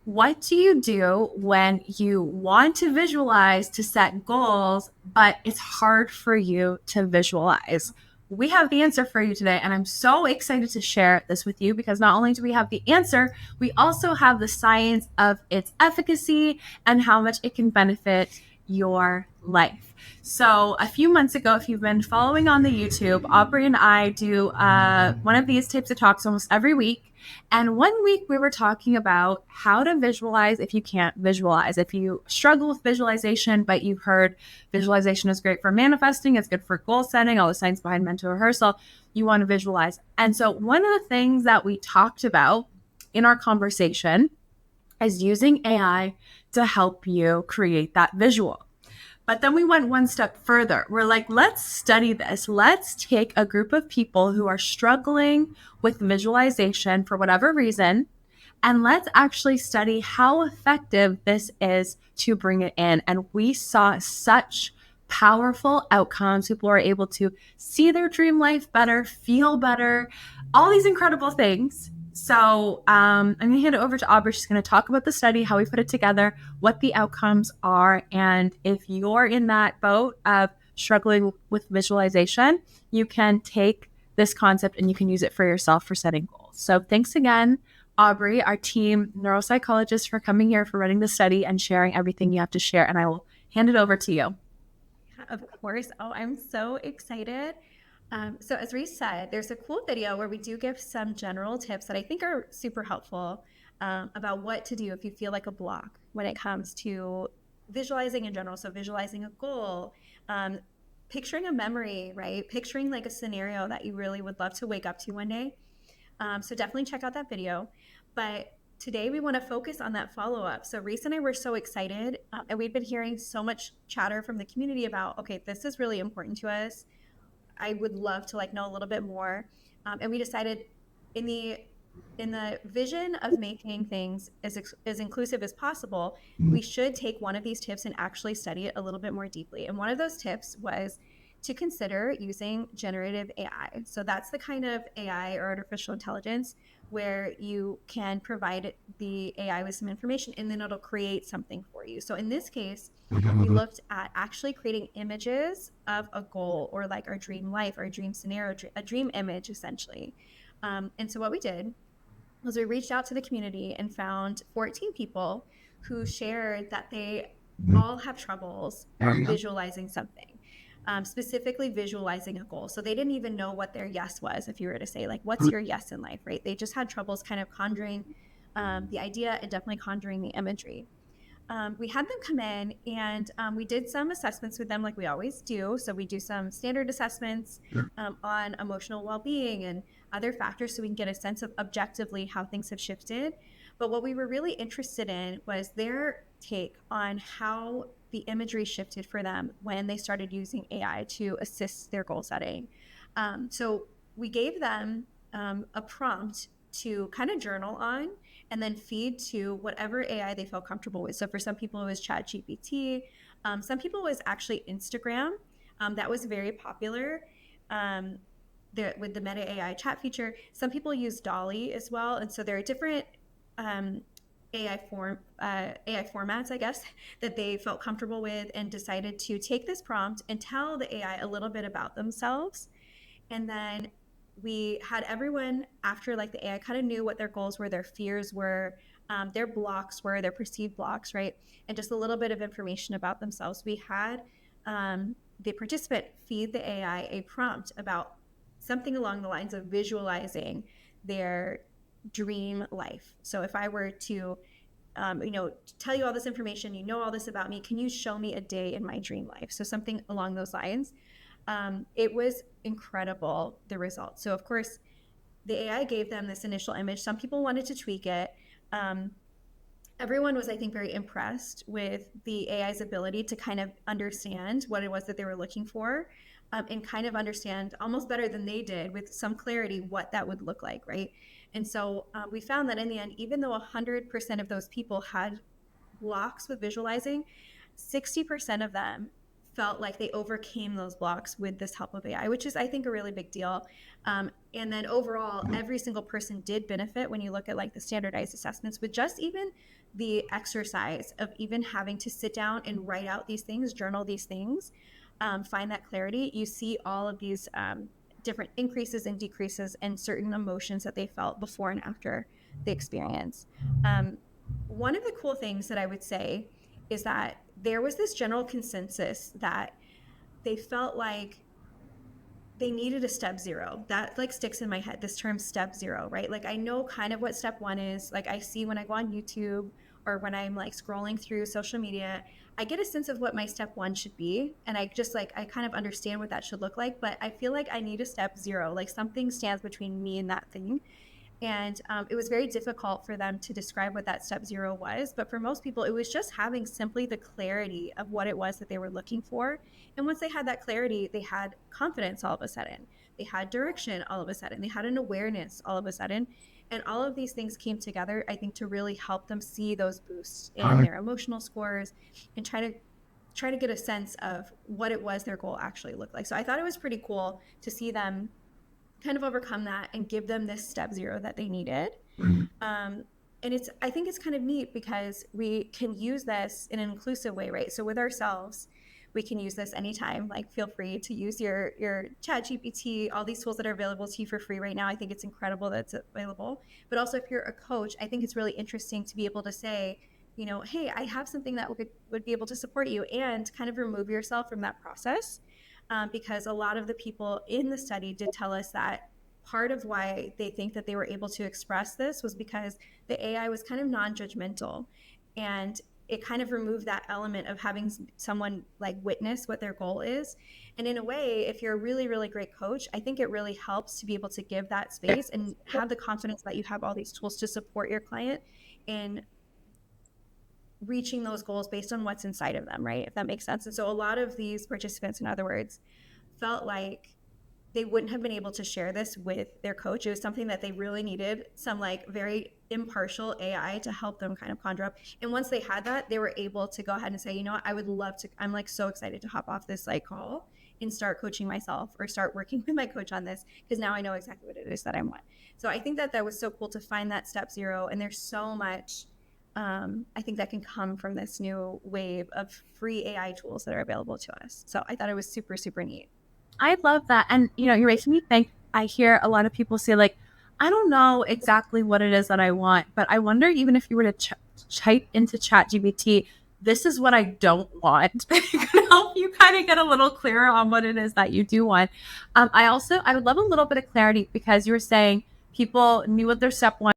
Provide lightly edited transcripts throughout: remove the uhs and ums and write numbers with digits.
What do you do when you want to visualize to set goals, but it's hard for you to visualize? We have the answer for you today, and I'm so excited to share this with you because not only do we have the answer, we also have the science of its efficacy and how much it can benefit your life. So, a few months ago, if you've been following on the YouTube, Aubrey and I do one of these types of talks almost every week. And one week we were talking about how to visualize if you can't visualize. If you struggle with visualization, but you've heard visualization is great for manifesting, it's good for goal setting, all the science behind mental rehearsal, you want to visualize. And so, one of the things that we talked about in our conversation is using AI to help you create that visual. But then we went one step further. We're like, let's study this. Let's take a group of people who are struggling with visualization for whatever reason, and let's actually study how effective this is to bring it in. And we saw such powerful outcomes. People are able to see their dream life better, feel better, all these incredible things. So I'm going to hand it over to Aubrey. She's going to talk about the study, how we put it together, what the outcomes are. And if you're in that boat of struggling with visualization, you can take this concept and you can use it for yourself for setting goals. So thanks again, Aubrey, our team neuropsychologist, for coming here, for running the study and sharing everything you have to share. And I will hand it over to you. Of course. Oh, I'm so excited. So as Reese said, there's a cool video where we do give some general tips that I think are super helpful about what to do if you feel like a block when it comes to visualizing in general. So visualizing a goal, picturing a memory, right? Picturing like a scenario that you really would love to wake up to one day. So definitely check out that video. But today we want to focus on that follow-up. So Reese and I were so excited, and we'd been hearing so much chatter from the community about, okay, this is really important to us. I would love to like know a little bit more. And we decided in the vision of making things as inclusive as possible, we should take one of these tips and actually study it a little bit more deeply. And one of those tips was to consider using generative AI. So that's the kind of AI or artificial intelligence where you can provide the AI with some information and then it'll create something for you. So in this case, we looked at actually creating images of a goal or like our dream life, our dream scenario, a dream image essentially. And so what we did was we reached out to the community and found 14 people who shared that they all have troubles visualizing something, specifically visualizing a goal. So they didn't even know what their yes was. If you were to say, like, what's your yes in life, right? They just had troubles kind of conjuring the idea and definitely conjuring the imagery. We had them come in and we did some assessments with them like we always do. So we do some standard assessments on emotional well-being and other factors so we can get a sense of objectively how things have shifted. But what we were really interested in was their take on how the imagery shifted for them when they started using AI to assist their goal setting. So we gave them a prompt to kind of journal on and then feed to whatever AI they felt comfortable with. So for some people, it was ChatGPT. Some people it was actually Instagram. That was very popular with the Meta AI chat feature. Some people use Dolly as well. And so there are different AI formats, I guess, that they felt comfortable with and decided to take this prompt and tell the AI a little bit about themselves. And then we had everyone after like the AI kind of knew what their goals were, their fears were, their blocks were, their perceived blocks, right? And just a little bit of information about themselves. We had the participant feed the AI a prompt about something along the lines of visualizing their dream life. So if I were to tell you all this information, you know all this about me, can you show me a day in my dream life? So something along those lines. It was incredible, the results. So of course, the AI gave them this initial image. Some people wanted to tweak it. Everyone was, I think, very impressed with the AI's ability to kind of understand what it was that they were looking for and kind of understand almost better than they did with some clarity what that would look like, right? And so we found that in the end, even though 100% of those people had blocks with visualizing, 60% of them felt like they overcame those blocks with this help of AI, which is, I think, a really big deal. And then overall, every single person did benefit when you look at like the standardized assessments with just even the exercise of even having to sit down and write out these things, journal these things, find that clarity, you see all of these different increases and decreases in certain emotions that they felt before and after the experience. Um, One of the cool things that I would say is that there was this general consensus that they felt like they needed a step zero. That like sticks in my head, this term step zero, right? Like I know kind of what step one is. Like I see when I go on YouTube or when I'm like scrolling through social media, I get a sense of what my step one should be. And I just like, I kind of understand what that should look like. But I feel like I need a step zero. Like something stands between me and that thing. And it was very difficult for them to describe what that step zero was. But for most people, it was just having simply the clarity of what it was that they were looking for. And once they had that clarity, they had confidence all of a sudden. They had direction all of a sudden. They had an awareness all of a sudden. And all of these things came together, I think, to really help them see those boosts in their emotional scores and try to get a sense of what it was their goal actually looked like. So I thought it was pretty cool to see them kind of overcome that and give them this step zero that they needed. Um, and I think it's kind of neat because we can use this in an inclusive way, right? So with ourselves, we can use this anytime. Like feel free to use your chat GPT, all these tools that are available to you for free right now. I think it's incredible that it's available. But also if you're a coach, I think it's really interesting to be able to say, you know, hey, I have something that would be able to support you and kind of remove yourself from that process. Because a lot of the people in the study did tell us that part of why they think that they were able to express this was because the AI was kind of non-judgmental, and it kind of removed that element of having someone like witness what their goal is. And in a way, if you're a really, really great coach, I think it really helps to be able to give that space and have the confidence that you have all these tools to support your client in reaching those goals based on what's inside of them, right? If that makes sense. And so a lot of these participants, in other words, felt like they wouldn't have been able to share this with their coach. It was something that they really needed some like very impartial AI to help them kind of conjure up. And once they had that, they were able to go ahead and say, you know what, I would love to, I'm like so excited to hop off this like call and start coaching myself or start working with my coach on this because now I know exactly what it is that I want. So I think that that was so cool to find that step zero. And there's so much I think that can come from this new wave of free AI tools that are available to us. So I thought it was super, super neat. I love that. And, you're making me think. I hear a lot of people say, like, I don't know exactly what it is that I want, but I wonder even if you were to type into ChatGPT, this is what I don't want. It can help you kind of get a little clearer on what it is that you do want. I would love a little bit of clarity because you were saying people knew what their step one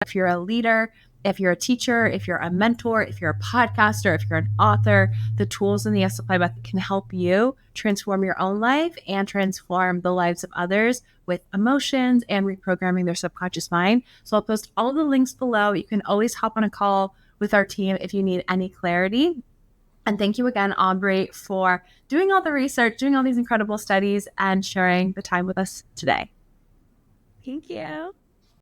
If you're a leader, if you're a teacher, if you're a mentor, if you're a podcaster, if you're an author, the tools in the Yes Apply method can help you transform your own life and transform the lives of others with emotions and reprogramming their subconscious mind. So I'll post all the links below. You can always hop on a call with our team if you need any clarity. And thank you again, Aubrey, for doing all the research, doing all these incredible studies, and sharing the time with us today. Thank you.